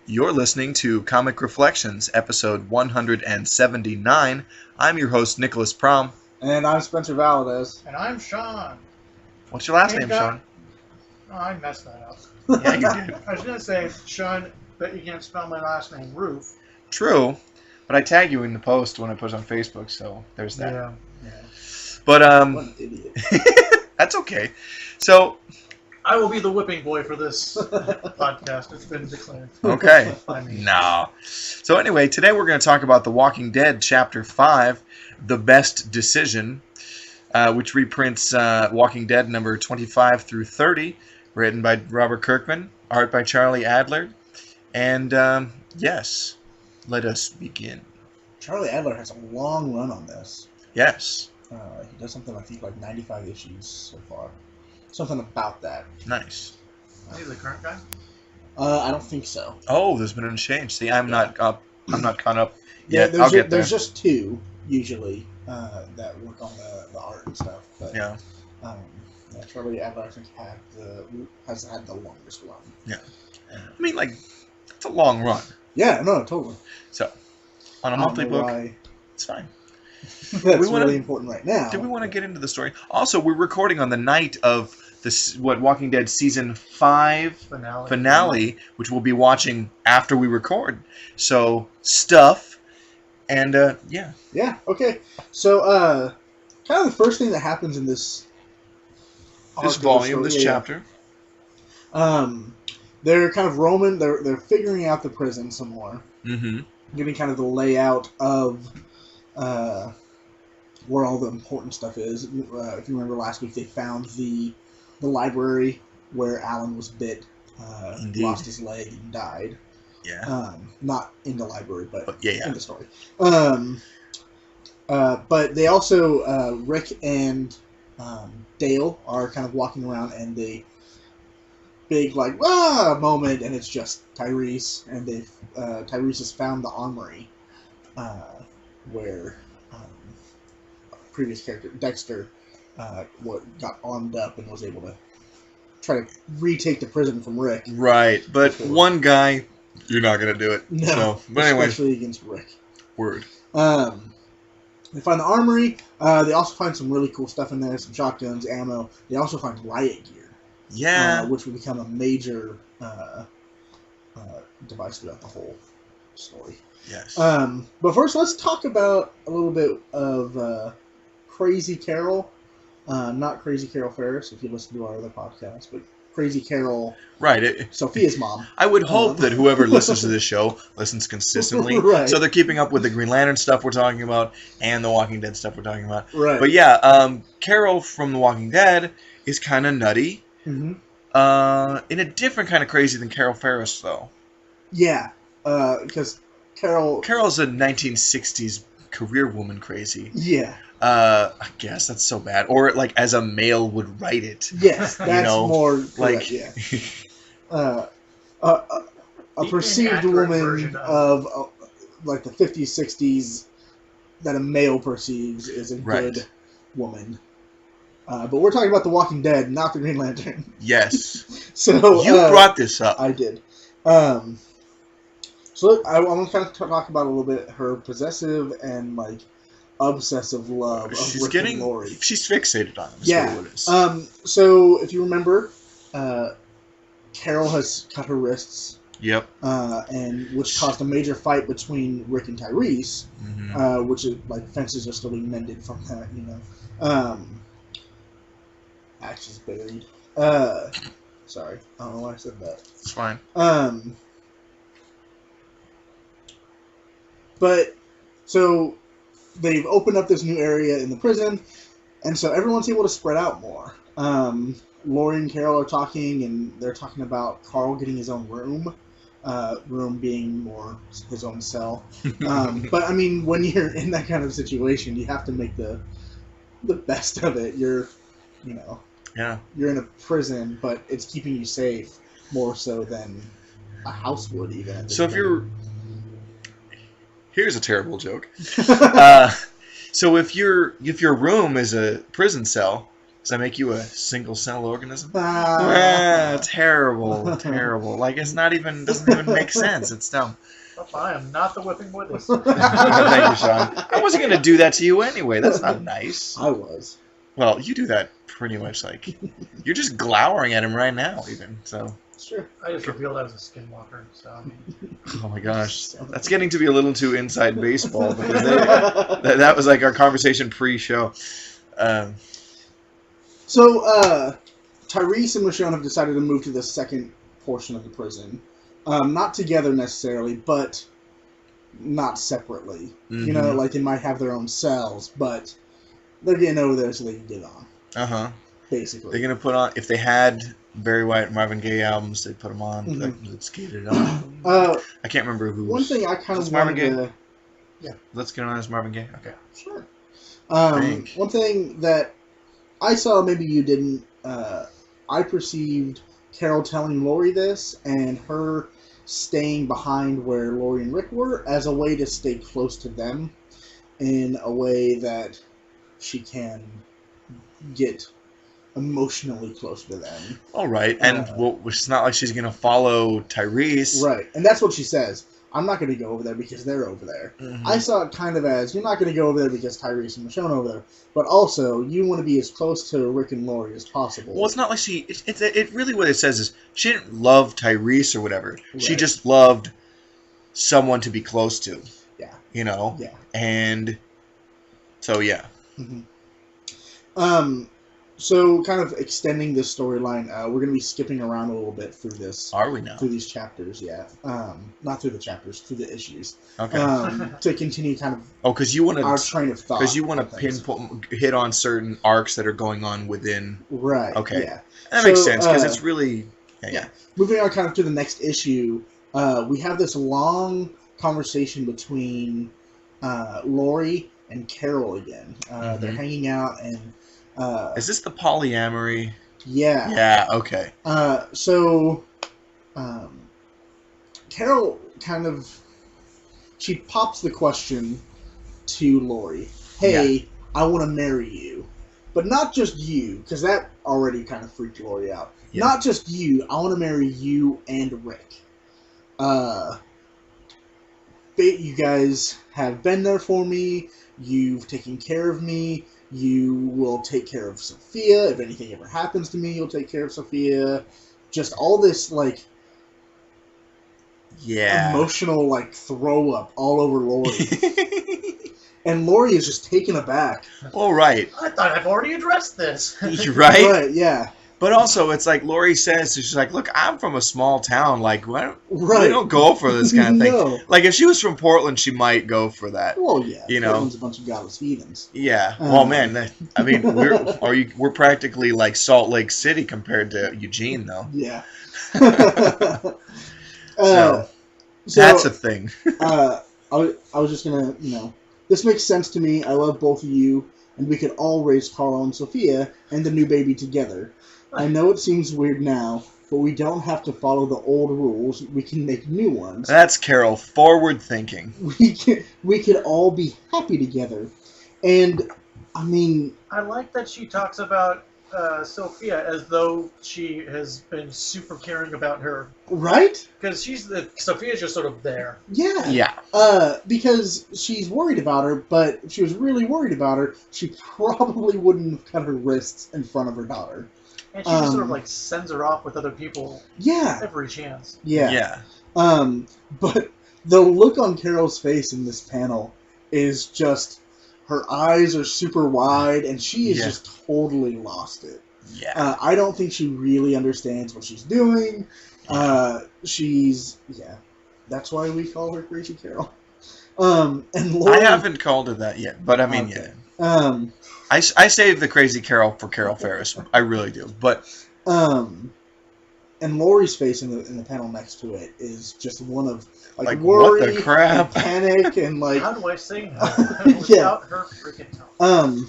You're listening to Comic Reflections, episode 179. I'm your host, Nicholas Prom. And I'm Spencer Valadez. And I'm Sean. What's your last Hey, name, guy. Sean? Oh, I messed that up. Yeah, you did. I was going to say, Sean, but you can't spell my last name, Roof. True, but I tag you in the post when I post on Facebook, so there's that. Yeah. But, What an idiot. that's okay. So, I will be the whipping boy for this podcast. It's been declared. okay. I mean, No. So anyway, today we're going to talk about The Walking Dead, Chapter 5, The Best Decision, which reprints Walking Dead number 25 through 30, written by Robert Kirkman, art by Charlie Adler. And, yes, let us begin. Charlie Adler has a long run on this. Yes. He does something, I think, like 95 issues so far. Something about that. Nice. is he the current guy? I don't think so. Oh, there's been a change. See, I'm not caught up Yeah, yet. I'll get there. there's just two, usually, that work on the art and stuff. But, Yeah. Charlie Adler, I think, has had the longest run. Yeah. I mean, like, it's a long run. Yeah, no, totally. So, on a I don't monthly know book, why it's fine. that's We wanna- really important right now. Do we want to get into the story? Also, we're recording on the night of this Walking Dead season 5 finale, which we'll be watching after we record. So stuff, and yeah, Yeah, okay. So, kind of the first thing that happens in this arc this of the volume, story- this yeah, chapter. They're kind of roaming. They're figuring out the prison some more, Mm-hmm. getting kind of the layout of where all the important stuff is. If you remember last week, they found the library where Alan was bit, Indeed. lost his leg, and died. Yeah. Not in the library, but Yeah. in the story. But they also Rick and Dale are kind of walking around, and they big like moment, and it's just Tyrese, and they've Tyrese has found the armory where previous character Dexter got armed up and was able to try to retake the prison from Rick. Right, but one guy, you're not gonna do it. No, So, but anyway, especially against Rick. word. They find the armory. They also find some really cool stuff in there, some shotguns, ammo. They also find riot gear, Yeah. which will become a major device throughout the whole story. Yes. But first, let's talk about a little bit of Crazy Carol. Not Crazy Carol Ferris, if you listen to our other podcast, but Crazy Carol, Right. Sophia's mom. I would hope that whoever listens to this show listens consistently, Right. so they're keeping up with the Green Lantern stuff we're talking about and the Walking Dead stuff we're talking about. Right. But yeah, Carol from The Walking Dead is kind of nutty, Mm-hmm. in a different kind of crazy than Carol Ferris, though. Yeah, because Carol's a 1960s career woman crazy. Yeah. I guess that's so bad. Or, like, as a male would write it. Yes, that's more correct, like, yeah. A perceived inaccurate woman version of like the 50s, 60s that a male perceives is a Right. good woman. But we're talking about The Walking Dead, not the Green Lantern. Yes. So You brought this up. I did. So I want to kind of talk about a little bit her possessive and like obsessive love of She's Rick and Lori. She's fixated on him. Is Yeah. what it is. So if you remember, Carol has cut her wrists, Yep. and which caused a major fight between Rick and Tyrese, Mm-hmm. which is like fences are still being mended from that, you know. Axe is buried. Sorry, I don't know why I said that. It's fine. But so they've opened up this new area in the prison, and so everyone's able to spread out more. Lori and Carol are talking, and they're talking about Carl getting his own room. Room being more his own cell. But I mean, when you're in that kind of situation, you have to make the best of it. You're in a prison, but it's keeping you safe more so than a house would even. at this So if point. you're... Here's a terrible joke. So if your room is a prison cell, Does that make you a single cell organism? Ah. Terrible, terrible. Like it's not even doesn't even make sense. It's dumb. Well, I am not the whipping boy this Thank you, Sean. I wasn't gonna do that to you anyway. That's not nice. I was. Well, you do that pretty much like you're just glowering at him right now, even. So, Sure. I just revealed I was a skinwalker, so I mean, oh my gosh, that's getting to be a little too inside baseball because that was like our conversation pre-show. So, Tyrese and Michonne have decided to move to the second portion of the prison. Not together necessarily, but not separately. You know, like they might have their own cells, but they're getting over there so they can get on. Uh-huh. Basically. They're gonna put on, if they had Barry White and Marvin Gaye albums, they'd put them on. Mhm. Let's get it on. I can't remember who. One thing I kind of Marvin wanted Gaye? to... Let's get on as Marvin Gaye. Okay. Sure. Thank. One thing that I saw, maybe you didn't, I perceived Carol telling Lori this and her staying behind where Lori and Rick were as a way to stay close to them in a way that she can get emotionally close to them. All right, and well, it's not like she's gonna follow Tyrese. Right, and that's what she says. I'm not going to go over there because they're over there. Mhm. I saw it kind of as, you're not going to go over there because Tyrese and Michonne are over there, but also, you want to be as close to Rick and Lori as possible. Well, it's not like she. It really what it says is she didn't love Tyrese or whatever. She Right. just loved someone to be close to. Yeah. You know. Yeah. And so yeah. So kind of extending this storyline, we're going to be skipping around a little bit through this, Are we now? through these chapters, yeah. Not through the chapters, through the issues. Okay. To continue kind of Oh, because you want our to. train of thought. Because you want of to things. hit on certain arcs that are going on within. Right. Okay. Yeah. That makes So, sense because it's really. Yeah. Moving on kind of to the next issue, we have this long conversation between Lori and Carol again. They're hanging out and... Is this the polyamory? yeah. Yeah. Okay. So, Carol kind of... She pops the question to Lori. Hey, I want to marry you. But not just you, because that already kind of freaked Lori out. Yeah. Not just you, I want to marry you and Rick. You guys have been there for me. You've taken care of me. You will take care of Sophia. If anything ever happens to me, you'll take care of Sophia. Just all this, like, Yeah. emotional, like, throw up all over Lori. And Lori is just taken aback. All right. I thought I've already addressed this. Right? Right, yeah. But also, it's like Lori says, she's like, look, I'm from a small town. Like, we Right. don't go for this kind of thing. No. Like, if she was from Portland, she might go for that. Well, yeah. You know. Portland's a bunch of godless heathens. Yeah. Well, man, I mean, we're practically like Salt Lake City compared to Eugene, though. Yeah. So, So, that's a thing. I was just gonna, this makes sense to me. I love both of you, and we could all raise Carl and Sophia and the new baby together. I know it seems weird now, but we don't have to follow the old rules. We can make new ones. That's Carol. Forward thinking. We could all be happy together. And, I mean... I like that she talks about Sophia as though she has been super caring about her. Right? Because Sophia's just sort of there. Yeah. Yeah. Because she's worried about her, but if she was really worried about her, she probably wouldn't have cut her wrists in front of her daughter. And she just sort of like sends her off with other people Yeah. every chance. Yeah. But the look on Carol's face in this panel is just, her eyes are super wide, and she is just totally lost it. Yeah. I don't think she really understands what she's doing. That's why we call her Crazy Carol. And Lori, I haven't called her that yet, but I mean, Okay. yeah. I save the Crazy Carol for Carol Ferris. I really do. But and Lori's face in the panel next to it is just one of like what worry, the crap? and panic, and like How do I say no without her freaking telling?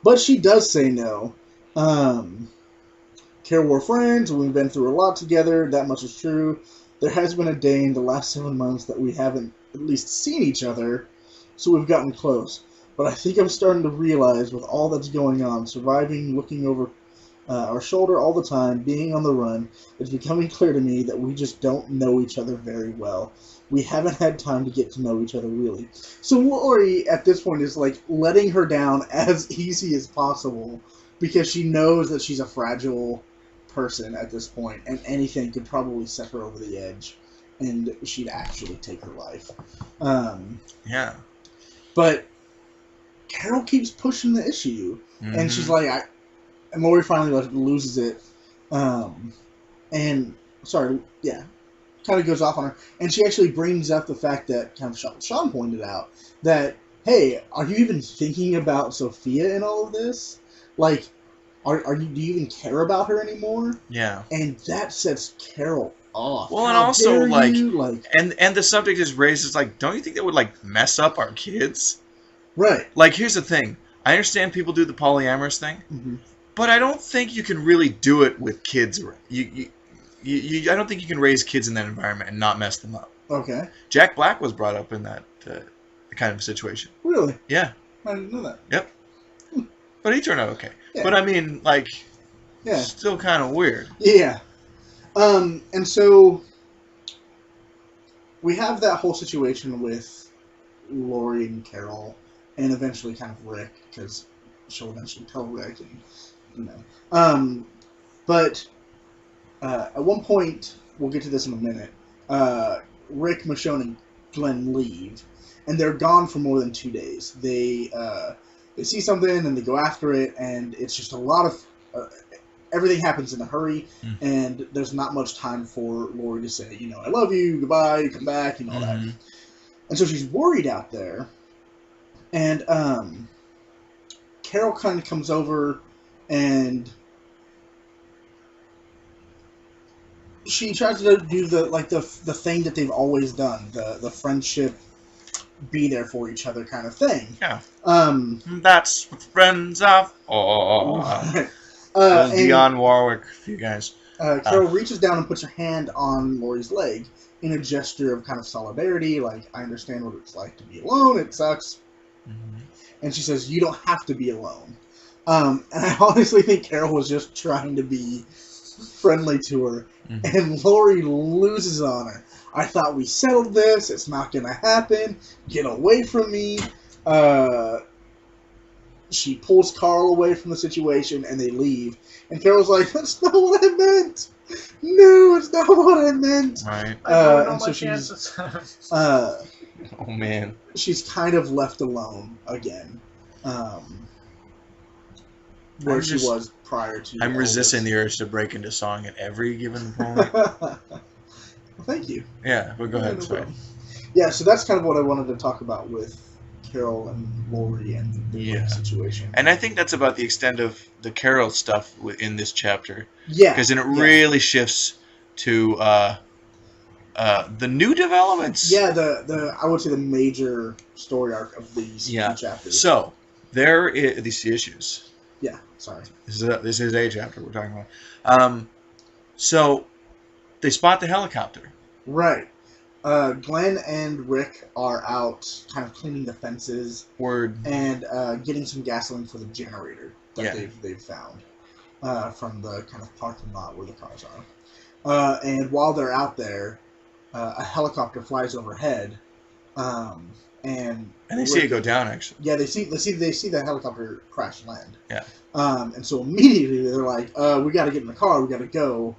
But she does say no. Carol, we're friends. We've been through a lot together. That much is true. There has been a day in the last 7 months that we haven't at least seen each other, so we've gotten close. But I think I'm starting to realize, with all that's going on, surviving, looking over our shoulder all the time, being on the run, it's becoming clear to me that we just don't know each other very well. We haven't had time to get to know each other really. So Lori, at this point, is like letting her down as easy as possible because she knows that she's a fragile person at this point, and anything could probably set her over the edge, and she'd actually take her life. Yeah. But Carol keeps pushing the issue, and she's like, and Lori finally loses it, kind of goes off on her, and she actually brings up the fact that kind of Sean pointed out that, hey, are you even thinking about Sophia in all of this? Like, do you even care about her anymore? Yeah. And that sets Carol off. Well, and How also, dare like, you? and the subject is raised as, like, don't you think that would, like, mess up our kids? Right. Like, here's the thing. I understand people do the polyamorous thing, but I don't think you can really do it with kids. I don't think you can raise kids in that environment and not mess them up. Okay. Jack Black was brought up in that kind of situation. Really? Yeah. I didn't know that. Yep. But he turned out okay. Yeah. But I mean, like, Yeah. still kind of weird. Yeah. And so we have that whole situation with Lori and Carol, and eventually kind of Rick, because she'll eventually tell Rick, and but at one point, we'll get to this in a minute. Rick, Michonne, and Glenn leave, and they're gone for more than 2 days. They see something and they go after it, and it's just a lot of everything happens in a hurry, and there's not much time for Lori to say, I love you, goodbye, come back, all that. And so she's worried out there, and Carol kind of comes over, and she tries to do the thing that they've always done, the friendship, be there for each other kind of thing. Yeah. That's what friends are for. Dionne Warwick for you guys. Carol reaches down and puts her hand on Lori's leg in a gesture of kind of solidarity, like, I understand what it's like to be alone, it sucks. And she says, you don't have to be alone. And I honestly think Carol was just trying to be friendly to her, and Lori loses on her. I thought we settled this, it's not going to happen, get away from me. She pulls Carl away from the situation, and they leave. And Carol's like, that's not what I meant! No, it's not what I meant! Right. And so she's... oh, man. She's kind of left alone again. Where she was prior to... I'm resisting the urge to break into song at every given point. Well, thank you. Yeah, but go ahead. Sorry. Yeah, so that's kind of what I wanted to talk about with Carol and Lori and the situation. And I think that's about the extent of the Carol stuff in this chapter. Yeah. Because then it really shifts to the new developments. Yeah, I would say the major story arc of these two chapters. So, there is these issues. Yeah, sorry. This is a chapter we're talking about. So, they spot the helicopter. Right. Glenn and Rick are out kind of cleaning the fences. Word. And getting some gasoline for the generator that they've found from the kind of parking lot where the cars are. And while they're out there, a helicopter flies overhead. And they see it go down, actually. Yeah, they see the helicopter crash land. Yeah. And so immediately they're like, we got to get in the car. We got to go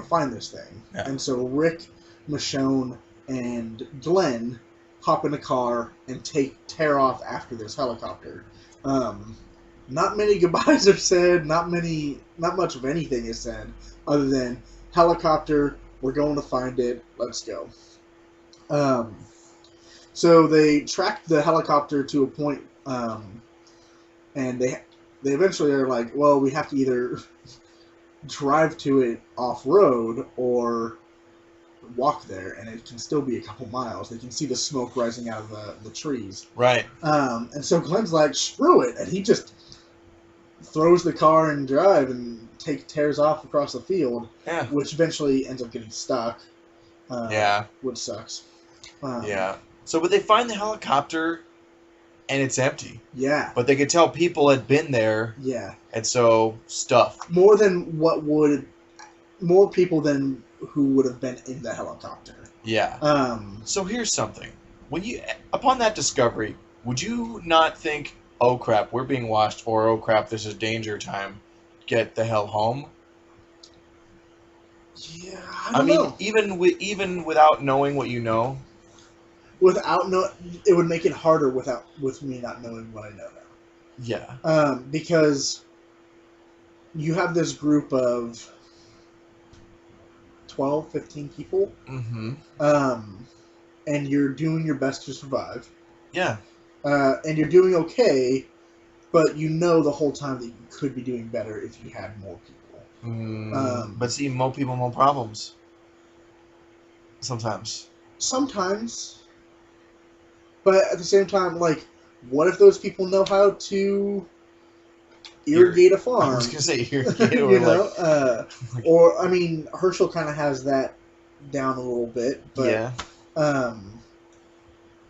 find this thing. Yeah. And so Rick, Michonne, and Glenn hop in the car and tear off after this helicopter. Not many goodbyes are said. Not much of anything is said other than helicopter. We're going to find it. Let's go. So they track the helicopter to a point, and they eventually are like, well, we have to either drive to it off-road or walk there, and it can still be a couple miles. They can see the smoke rising out of the trees. Right. And so Glenn's like, screw it, and he just throws the car in drive and tears off across the field, which eventually ends up getting stuck. Which sucks. So, but they find the helicopter and it's empty. Yeah. But they could tell people had been there, Yeah. and so stuff. More people than who would have been in the helicopter. Yeah. So here's something. Upon that discovery, would you not think, oh crap, we're being watched, or oh crap, this is danger time, get the hell home? Yeah, I mean, even without knowing what you know. It would make it harder with me not knowing what I know now. Yeah. Because you have this group of 12, 15 people. Mm-hmm. And you're doing your best to survive. Yeah. And you're doing okay, but you know the whole time that you could be doing better if you had more people. But see, more people, more problems. Sometimes. But at the same time, like, what if those people know how to irrigate a farm? I was gonna say irrigate, you know, or I mean, Herschel kind of has that down a little bit, but yeah.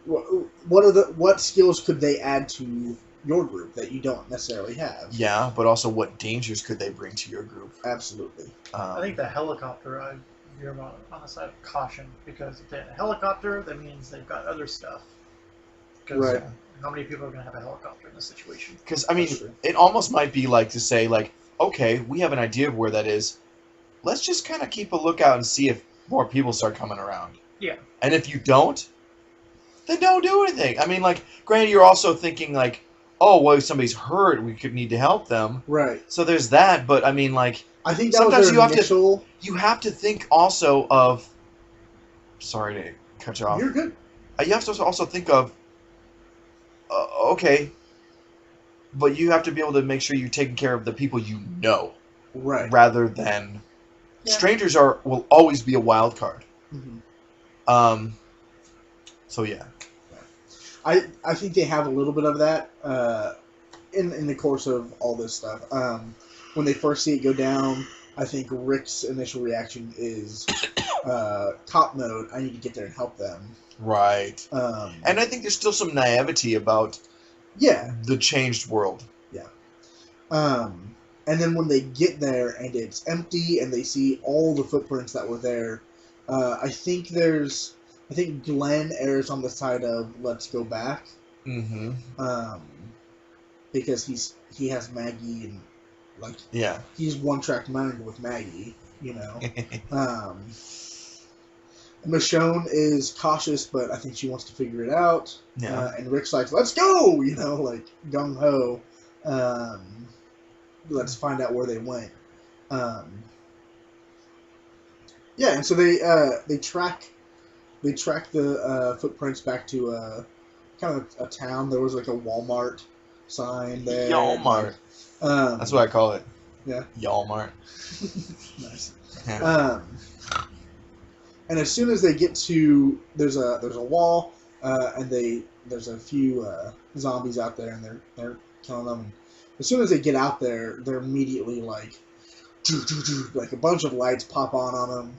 What skills could they add to your group that you don't necessarily have? Yeah, but also what dangers could they bring to your group? Absolutely. I think the helicopter, I veer on the side of caution, because if they have a helicopter, that means they've got other stuff. Because how many people are going to have a helicopter in this situation? Because, I mean, it almost might be like to say, like, okay, we have an idea of where that is. Let's just kind of keep a lookout and see if more people start coming around. Yeah. And if you don't, then don't do anything. I mean, like, granted, you're also thinking, like, oh, well, if somebody's hurt, we could need to help them. Right. So there's that, but, I mean, like, I think that sometimes you have to think also of... Sorry to cut you off. You're good. You have to also think of, okay, but you have to be able to make sure you're taking care of the people you know. Right. Rather than... Yeah. Strangers will always be a wild card. Mm-hmm. So, yeah. I think they have a little bit of that in the course of all this stuff. When they first see it go down, I think Rick's initial reaction is cop mode. I need to get there and help them. Right. And I think there's still some naivety about the changed world. Yeah. And then when they get there and it's empty and they see all the footprints that were there, I think Glenn errs on the side of let's go back. Mm-hmm. Because he has Maggie and he's one-track mind with Maggie, you know. Michonne is cautious, but I think she wants to figure it out. Yeah. And Rick's like, let's go, you know, like gung ho. Let's find out where they went. Yeah, and so they track the footprints back to kind of a town. There was like a Walmart sign there. Walmart. That's what I call it. Yeah. Walmart. Nice. Yeah. And as soon as they get to there's a wall, and there's a few zombies out there, and they're killing them. As soon as they get out there, they're immediately like a bunch of lights pop on them.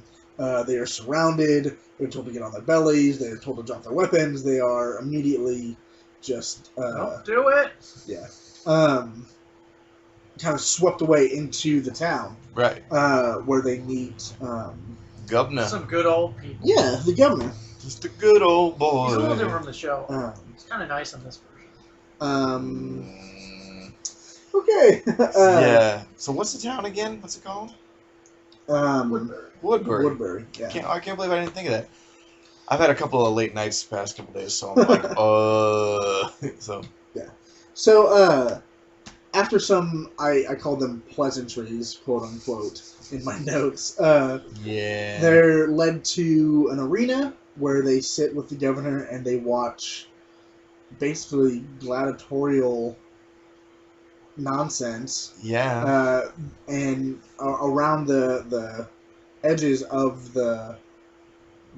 They are surrounded. They're told to get on their bellies. They're told to drop their weapons. They are immediately just don't do it. Yeah. Kind of swept away into the town. Right. Where they meet Governor. Some good old people. Yeah, the governor. Just a good old boy. He's a little different from the show. It's kind of nice in this version. Okay. Yeah. So what's the town again? What's it called? Woodbury. Woodbury. Yeah. I can't believe I didn't think of that. I've had a couple of late nights the past couple days, so I'm like, so. Yeah. So after some, I call them pleasantries, quote unquote, in my notes. Yeah. They're led to an arena where they sit with the governor and they watch basically gladiatorial nonsense. Yeah. And around the edges of the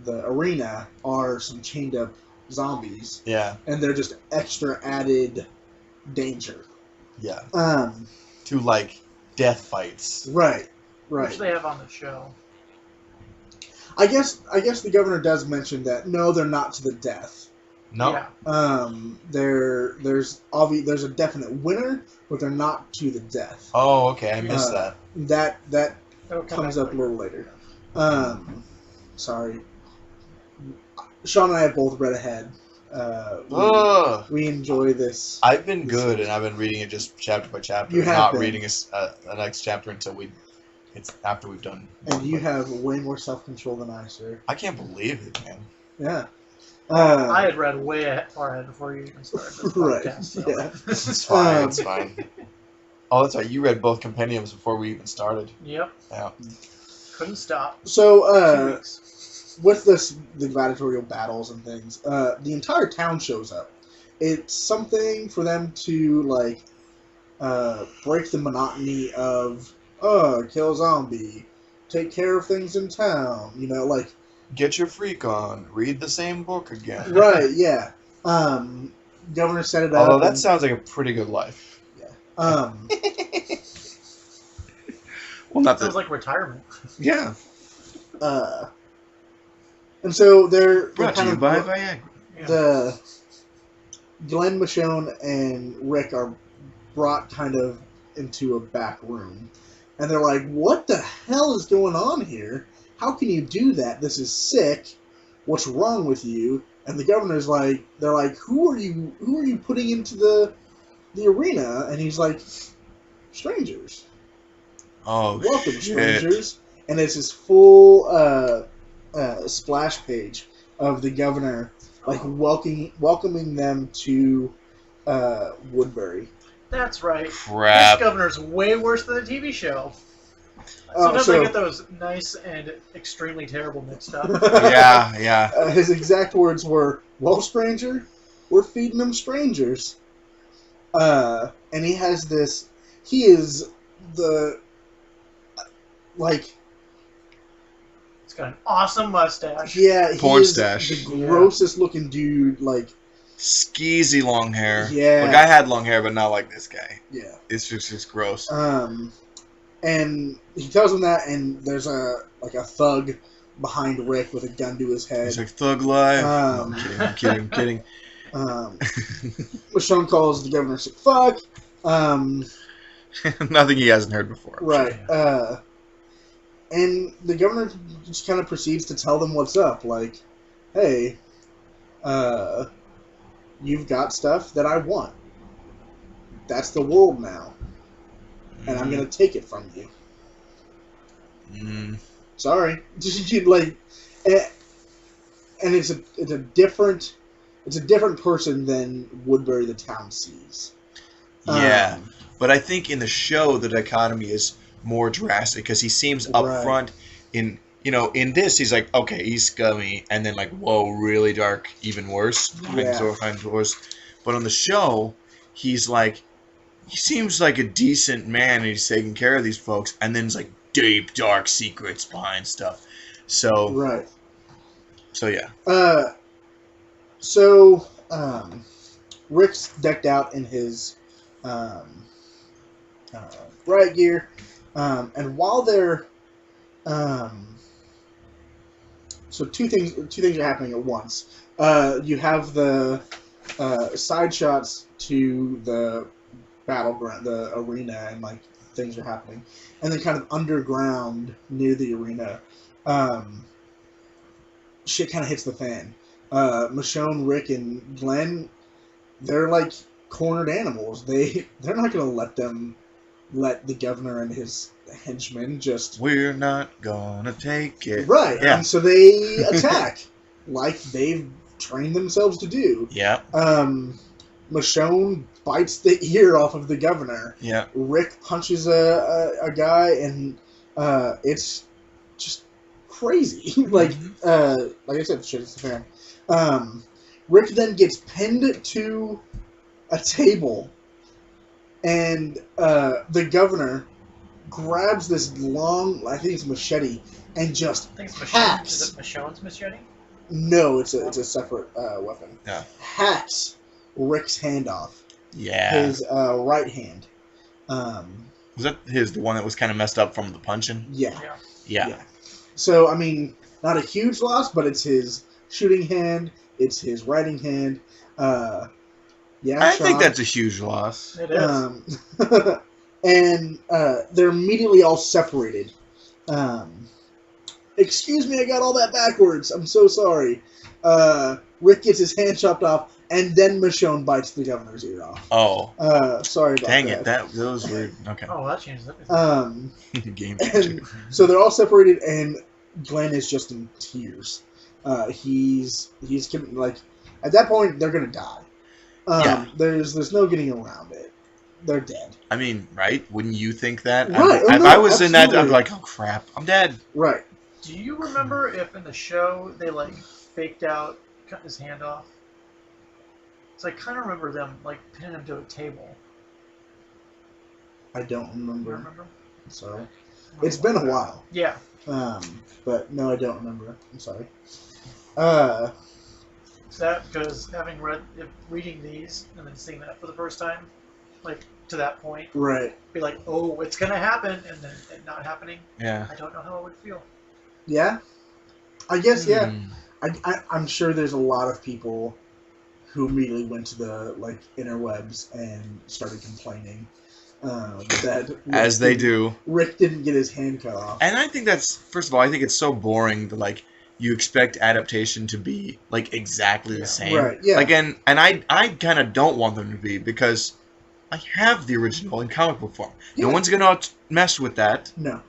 arena are some chained up zombies. Yeah. And they're just extra added danger. Yeah. To like death fights. Right. Which they have on the show. I guess the governor does mention that no, they're not to the death. No. Yeah. There's a definite winner, but they're not to the death. Oh, okay. I missed that. That It'll come comes back up a little later. Sorry. Sean and I have both read ahead. We enjoy this. I've been good, and I've been reading it just chapter by chapter. You have not been. reading the next chapter until it's after we've done. And you have way more self-control than I, sir. I can't believe it, man. Yeah. I had read way far ahead before you even started this Right. podcast. So. Yeah. It's fine. It's fine. Oh, that's right. You read both compendiums before we even started. Yep. Yeah. Couldn't stop. 2 So, weeks. with the gladiatorial battles and things, the entire town shows up. It's something for them to, like, break the monotony of, kill a zombie, take care of things in town, you know, like... Get your freak on. Read the same book again. Right, yeah. Governor set it up. Although that sounds like a pretty good life. Yeah. Well, not Sounds that. like retirement. Yeah. And so they're Brought to kind you of... by Viagra. Yeah. The Glenn, Michonne, and Rick are brought kind of into a back room, and they're like, "What the hell is going on here? How can you do that? This is sick. What's wrong with you?" And the governor's like, "They're like, who are you putting into the arena?" And he's like, "Strangers. Oh, Welcome, shit. strangers." And it's this full splash page of the governor, like welcoming them to Woodbury. That's right. Crap. This governor's way worse than the TV show. Oh, Sometimes so- I get those nice and extremely terrible mixed up. Yeah. His exact words were, "Well, stranger, we're feeding them strangers." And he has this. He is the like. He's got an awesome mustache. Yeah, he Porn is stash. the grossest looking dude. Like, Skeezy long hair. Yeah. Like, I had long hair, but not like this guy. yeah. It's just gross. And he tells him that, and there's a thug behind Rick with a gun to his head. He's like, thug life. Um, No, I'm kidding. Michonne calls the governor sick fuck. Nothing he hasn't heard before. Right. And the governor just kind of proceeds to tell them what's up. Like, hey, you've got stuff that I want. That's the world now. And I'm going to take it from you. Mm. Sorry. Like, and it's a different person than Woodbury the town sees. Yeah. But I think in the show, the dichotomy is more drastic because he seems upfront in this, he's like, okay, he's scummy, and then like, whoa, really dark, even worse. Behind doors. But on the show, he's like, he seems like a decent man, and he's taking care of these folks, and then there's like deep, dark secrets behind stuff. So, Right. So yeah. Rick's decked out in his riot gear, and while they're so two things are happening at once. You have the side shots to the battleground, the arena, and like things are happening, and then kind of underground near the arena, shit kind of hits the fan. Michonne, Rick, and Glenn, they're like cornered animals. They're not gonna let the governor and his henchmen just... We're not gonna take it. Right, Yeah. and so they attack, like they've trained themselves to do. Yeah. Michonne bites the ear off of the governor. Yeah. Rick punches a guy, and it's just crazy. Like I said, shit hits the fan. Rick then gets pinned to a table, and the governor grabs this long, I think it's machete, and just I think it's Michonne. hacks. Is it Michonne's machete? No, it's a separate weapon. Yeah. Hacks Rick's hand off. Yeah. His right hand. Was that the one that was kind of messed up from the punching? Yeah. Yeah. So, I mean, not a huge loss, but it's his shooting hand, It's his writing hand. Yeah, I think Sean. that's a huge loss. It is. And they're immediately all separated. Excuse me, I got all that backwards. I'm so sorry. Rick gets his hand chopped off, and then Michonne bites the governor's ear off. Oh, Sorry about dang that. it! Those were okay. Oh, that changes everything. Game changer. And so they're all separated, and Glenn is just in tears. He's like, at that point they're gonna die. Yeah. There's no getting around it. They're dead. I mean, right? Wouldn't you think that? Right. If No, I was in that, I'd be absolutely. like, oh crap, I'm dead. Right. Do you remember if in the show they like faked out cutting his hand off? So I kind of remember them like pinning him to a table. I don't You remember. remember? I'm sorry. It's been a while. Yeah. But no, I don't remember. I'm sorry. That because having reading these and then seeing that for the first time, like to that point, Right. be like, oh, it's gonna happen, and then it not happening. Yeah. I don't know how it would feel. Yeah. I guess yeah. Hmm. I'm sure there's a lot of people who immediately went to the like interwebs and started complaining that As they do. Rick didn't get his hand cut off. And I think that's, first of all, I think it's so boring that like you expect adaptation to be like exactly the same. Right, yeah. Like and I kind of don't want them to be, because I have the original in comic book form. No Yeah. one's gonna mess with that. No.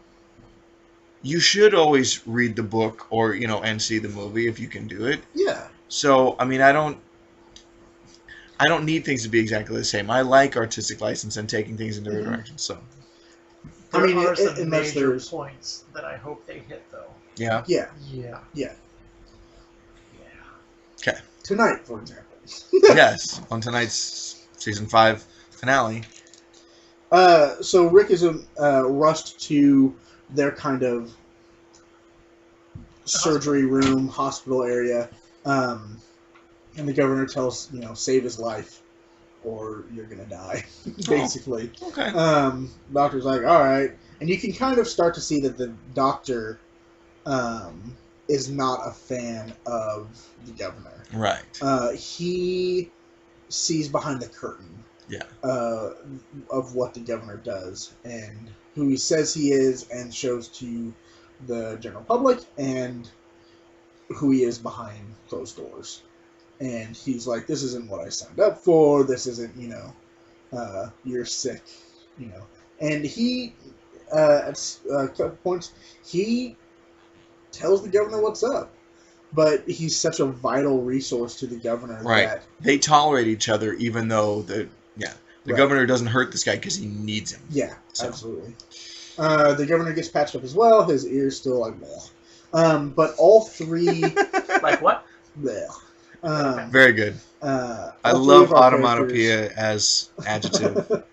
You should always read the book or and see the movie if you can do it. Yeah. So I mean, I don't need things to be exactly the same. I like artistic license and taking things in different Mhm. directions. So I There mean, are some unless major there's- points that I hope they hit, though. yeah. Yeah. Yeah. Yeah. Yeah. Tonight, for example. Yes, on tonight's season 5 finale. So Rick is rushed to their kind of surgery room, hospital area, and the governor tells save his life, or you're gonna die, basically. Okay. Doctor's like, all right, and you can kind of start to see that the doctor is not a fan of the governor. Right. He sees behind the curtain. Yeah. Of what the governor does and who he says he is, and shows to the general public, and who he is behind closed doors. And he's like, this isn't what I signed up for. This isn't, you're sick, And he, at a couple points, he tells the governor what's up. But he's such a vital resource to the governor Right. that... They tolerate each other, even though the Right. governor doesn't hurt this guy because he needs him. Yeah, So. absolutely. The governor gets patched up as well. His ear's still like bleh. But all three Like what? bleh. Very good. I I love automatopoeia as adjective.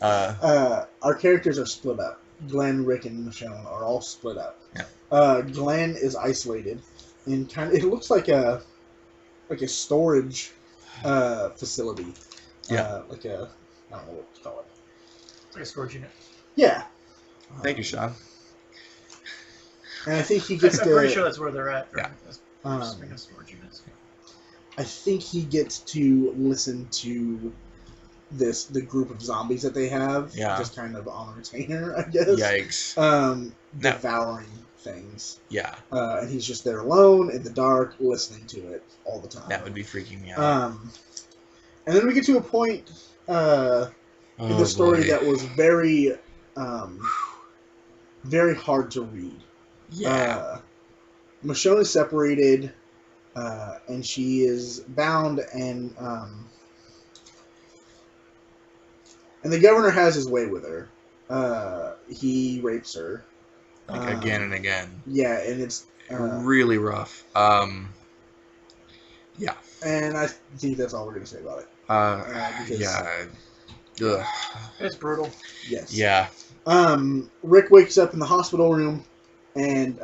Our characters are split up. Glenn, Rick, and Michonne are all split up. Yeah. Glenn is isolated, and it looks like a storage facility. Yeah. I don't know what to call it. Like a storage unit. Yeah. Thank you, Sean. And I think he gets I'm to. pretty sure that's where they're at. Yeah. Speaking of storage units. I think he gets to listen to the group of zombies that they have. Yeah. Just kind of on a retainer, I guess. Yikes. No. No. Devouring things. Yeah, And he's just there alone in the dark, listening to it all the time. that would be freaking me out. And then we get to a point in the story that was very, very hard to read. Yeah. Michonne is separated, and she is bound, and the governor has his way with her. He rapes her. Like again and again. Yeah, and it's Really rough. Yeah. and I think that's all we're gonna say about it. Because- Yeah. Ugh. It's brutal. Yes. Yeah. Rick wakes up in the hospital room, and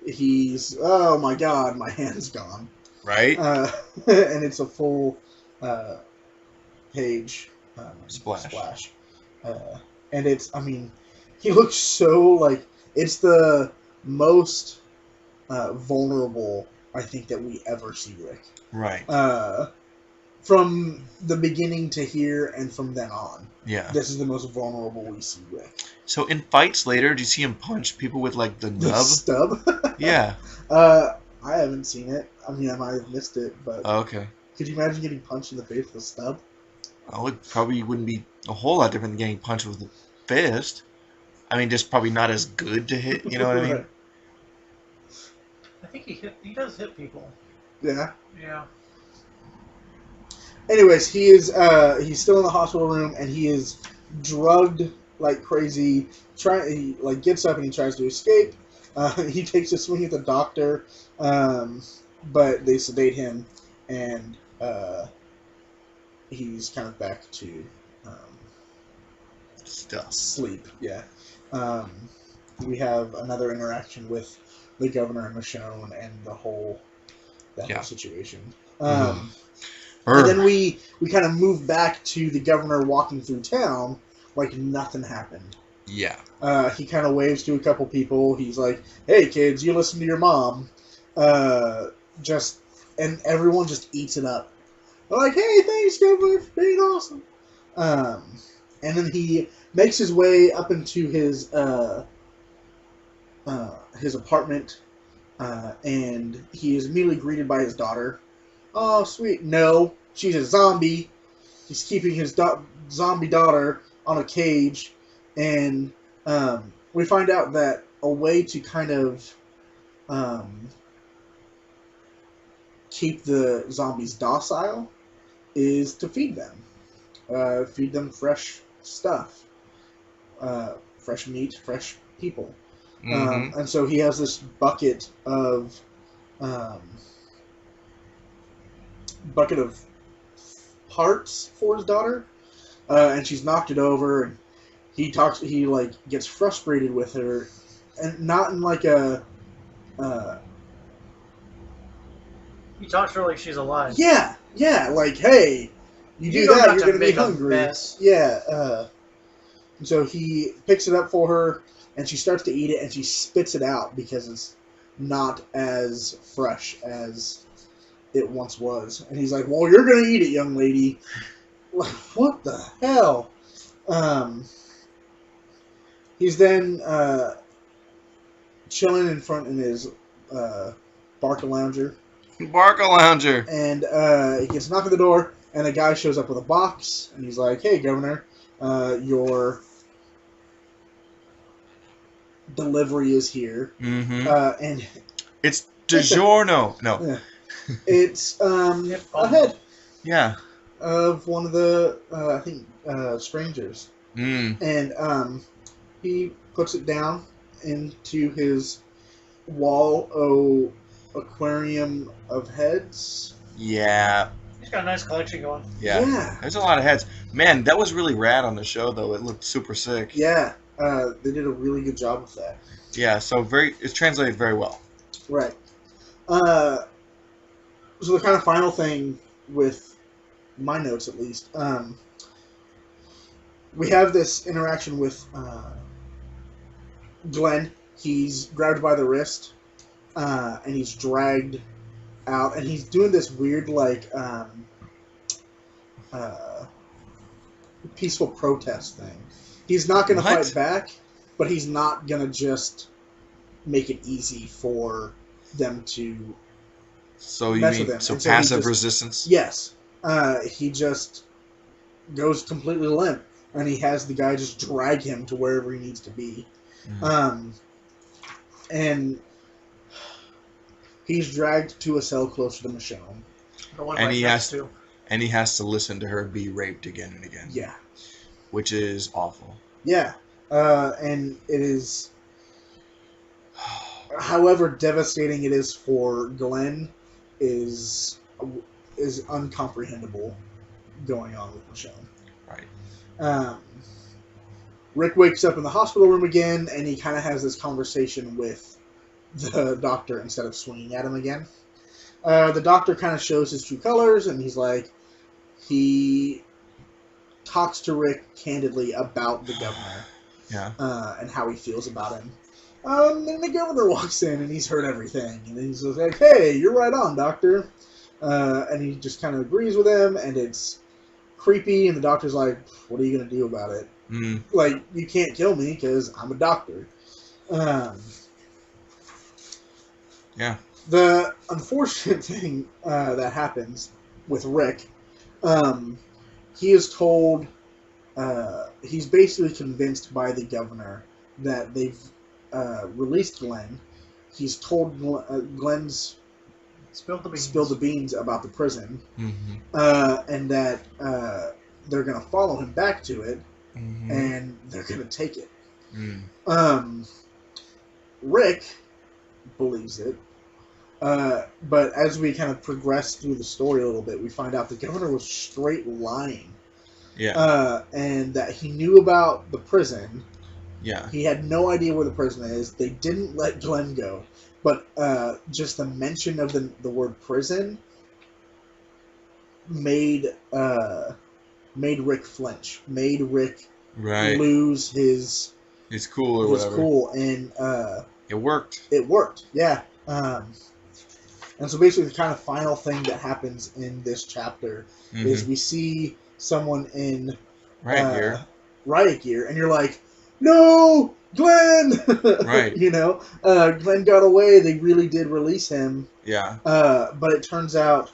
he's, oh my god, my hand's gone. Right? And it's a full page Splash. And it's, I mean, he looks so like, it's the most vulnerable I think, that we ever see Rick. Right. From the beginning to here and from then on. Yeah. This is the most vulnerable we see Rick. So in fights later, do you see him punch people with like the The nub? stub? Yeah. I haven't seen it. I mean, I might have missed it, but Oh, okay. could you imagine getting punched in the face with a stub? Oh, it probably wouldn't be a whole lot different than getting punched with a fist. I mean, just probably not as good to hit. You know what I mean? Right. I think he does hit people. Yeah. Yeah. Anyways, he's still in the hospital room and he is drugged like crazy. He like gets up and he tries to escape. He takes a swing at the doctor, but they sedate him, and he's kind of back to Stuff. sleep. Yeah. We have another interaction with the governor and Michonne and the whole situation. And then we kind of move back to the governor walking through town like nothing happened. Yeah. He kind of waves to a couple people. He's like, "Hey kids, you listen to your mom." And everyone just eats it up. They're like, "Hey, thanks, governor, for being awesome." And then he makes his way up into his apartment, and he is immediately greeted by his daughter. "Oh, sweet. No, she's a zombie." He's keeping his zombie daughter on a cage, and we find out that a way to kind of keep the zombies docile is to feed them. Feed them fresh stuff. Fresh meat, fresh people. Mm-hmm. And so he has this bucket of parts for his daughter, and she's knocked it over, and he gets frustrated with her, and not in like a He talks to her like she's alive. yeah, like, hey, you do don't that, have you're to gonna be make a hungry. mess. Yeah, and so he picks it up for her, and she starts to eat it, and she spits it out because it's not as fresh as it once was. And he's like, "Well, you're gonna eat it, young lady." Like, what the hell? He's then chilling in his Barca Lounger, and he gets a knock at the door, and a guy shows up with a box, and he's like, "Hey, Governor, your delivery is here." Mm-hmm. And It's DiGiorno. No. yeah, it's ahead Yeah. of one of the I think strangers, and he puts it down into his wall aquarium of heads. Yeah. He's got a nice collection going. Yeah. There's a lot of heads. Man, that was really rad on the show, though. It looked super sick. Yeah, they did a really good job with that. Yeah, so it's translated very well. Right. So the kind of final thing with my notes, at least, we have this interaction with Glenn. He's grabbed by the wrist, and he's dragged out, and he's doing this weird, like, peaceful protest thing. He's not going to fight back, but he's not going to just make it easy for them to So you mess mean with him. so And so passive resistance? Yes. He just goes completely limp, and he has the guy just drag him to wherever he needs to be. And he's dragged to a cell closer to Michonne. And he has to listen to her be raped again and again. Yeah. Which is awful. Yeah. And it is, however devastating it is for Glenn, is uncomprehendable going on with Michonne. Right. Rick wakes up in the hospital room again, and he kind of has this conversation with the doctor instead of swinging at him again. The doctor kind of shows his true colors, and he talks to Rick candidly about the governor. Yeah. And how he feels about him. And the governor walks in, and he's heard everything. And he's like, hey, you're right on, doctor. And he just kind of agrees with him, and it's creepy, and the doctor's like, what are you going to do about it? Mm. Like, you can't kill me, because I'm a doctor. Yeah. The unfortunate thing that happens with Rick, he is told, he's basically convinced by the governor that they've released Glenn. He's told Glenn's Spilled the beans. spilled the beans about the prison, Mm-hmm. and that they're going to follow him back to it, Mm-hmm. and they're going to take it. Mm. Rick believes it, but as we kind of progress through the story a little bit, we find out the governor was straight lying, Yeah. and that he knew about the prison. Yeah. He had no idea where the prison is. They didn't let Glenn go, but just the mention of the word prison made Rick flinch, made Rick Right. lose his It's cool or whatever. cool, and It worked. it worked. Yeah. And so basically, the kind of final thing that happens in this chapter is Mhm. we see someone in Right here. riot gear, and you're like, no, Glenn! Right. You know, Glenn got away. They really did release him. Yeah. But it turns out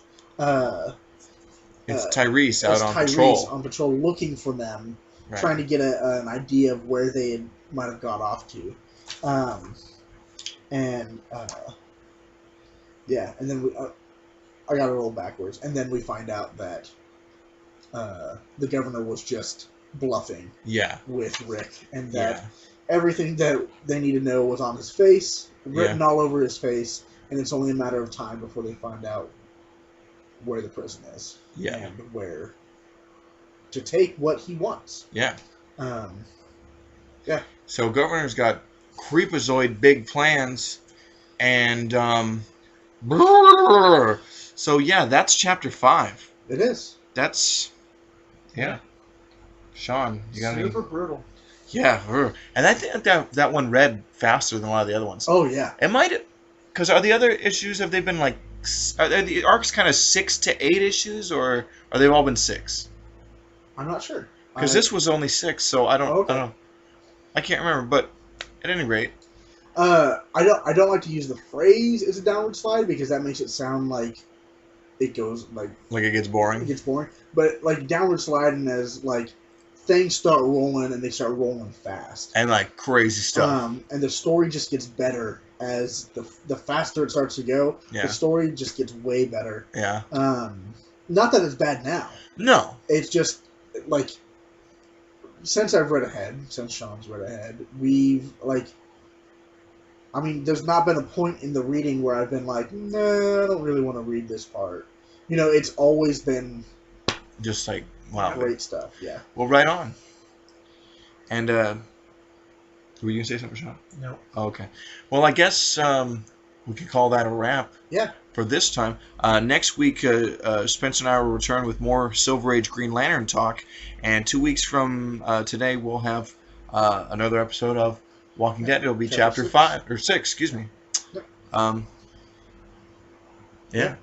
It's Tyrese out it's on Tyrese patrol. on patrol looking for them, Right. trying to get an idea of where they might have got off to. Yeah, and then I got it all backwards. And then we find out that the governor was just bluffing Yeah. with Rick, and that Yeah. everything that they need to know was on his face, written Yeah. all over his face, and it's only a matter of time before they find out where the prison is Yeah. and where to take what he wants. Yeah. Um, So governor's got creepazoid big plans, and so yeah, that's chapter 5. it is. That's yeah. Sean, you got any? Super brutal. Yeah, and I think that one read faster than a lot of the other ones. Oh yeah. It might, because are the other issues, have they been like, are the arcs kind of 6 to 8 issues, or are they all been 6? I'm not sure. Because this was only 6, so I don't know. I can't remember, but at any rate, I don't like to use the phrase "it's a downward slide" because that makes it sound like it goes like it gets it boring. gets boring. But like downward sliding as like things start rolling and they start rolling fast. And like crazy stuff. And the story just gets better as the faster it starts to go. Yeah. The story just gets way better. Yeah. Not that it's bad now. No. It's just like since I've read ahead, since Sean's read ahead, we've like. I mean, there's not been a point in the reading where I've been like, nah, I don't really want to read this part. You know, it's always been Just like, wow. great stuff. Yeah. Well, right on. And, were you going to say something, Sean? Nope. Oh, okay. Well, I guess we could call that a wrap. Yeah. For this time. Next week, Spencer and I will return with more Silver Age Green Lantern talk. And 2 weeks from today, we'll have another episode of Walking Dead. It'll be chapter 5 or 6, excuse me. Yep. Yeah.